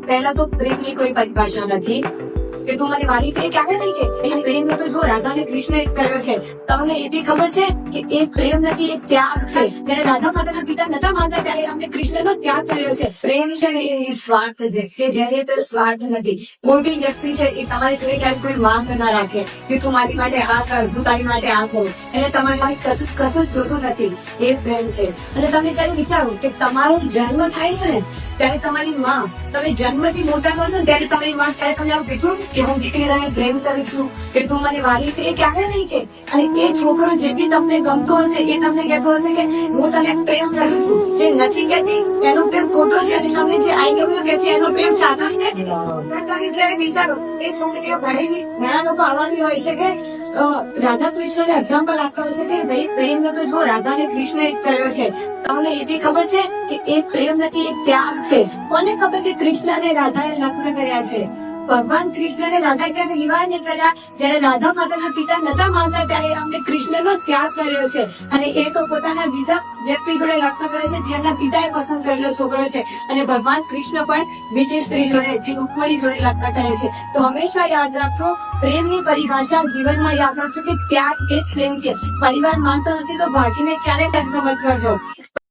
પહેલા તો પ્રેમની કોઈ પરિભાષા નથી કે તું મને વાલી છે. ક્યારે નહીં કે એ પ્રેમ તો જો રાધા અને કૃષ્ણ જ કર્યો છે. તમને એ બી ખબર છે કે એ પ્રેમ નથી, એ ત્યાગ છે. જયારે રાધા માતાના પિતા નતા માનતા ત્યારે અમને કૃષ્ણનો ત્યાગ કર્યો છે. પ્રેમ છે ને એ સ્વાર્થ છે કે જેને તો સ્વાર્થ નથી. કોઈ બી વ્યક્તિ છે એ તમારી જોડે ક્યાંય કોઈ માંગ ના રાખે કે તું મારી માટે આ કર, તું તારી માટે આ કર. એને તમારી માટે કશું જ જોતું નથી. એ પ્રેમ છે. અને તમે જયારે વિચારો કે તમારો જન્મ થાય છે ને ત્યારે તમારી માં, તમે જન્મથી મોટા થો છો ત્યારે તમારી માં ત્યારે તમને આવું કીધું કે હું દીકરી તને પ્રેમ કરું છું, કે તું મને વાલી છે. એ ક્યારે નહીં કે. અને એ છોકરો જે બી તમને ગમતો હશે એ તમને કહેતો હશે કે હું તને પ્રેમ કરું છું. જે નથી કહેતી એનો પ્રેમ ખોટો છે અને તમને જે આઈ લવ યુ કે છે એનો પ્રેમ સાચો છે. તમે જયારે વિચારો એ છોકરીઓ ઘણા લોકો આવા હોય છે કે રાધા કૃષ્ણને એક્ઝામ્પલ આપતા હશે કે ભાઈ પ્રેમ તો જો રાધા અને કૃષ્ણ જ કર્યો છે. તમને એ બી ખબર છે કે એ પ્રેમ નથી, એ ત્યાગ છે. કોને ખબર કે કૃષ્ણ અને રાધાએ લગ્ન કર્યા છે? ભગવાન કૃષ્ણ અને રાધા ક્યારે વિવાહ નહીં કર્યા? જયારે રાધા માતાના પિતા નતા માનતા ત્યારે અમને કૃષ્ણનો ત્યાગ કર્યો છે. અને એ તો પોતાના બીજા વ્યક્તિ જોડે લગ્ન કરે છે જેમના પિતાએ પસંદ કરેલો છોકરો છે. અને ભગવાન કૃષ્ણ પણ બીજી સ્ત્રી જોડે, જે રૂકમણી જોડે લગ્ન કરે છે. તો હંમેશા યાદ રાખજો, પ્રેમની પરિભાષા જીવનમાં યાદ રાખજો કે ત્યાગ એ જ પ્રેમ છે. પરિવાર માનતો નથી તો ભાગીને ક્યારેય લગ્ન મત કરજો.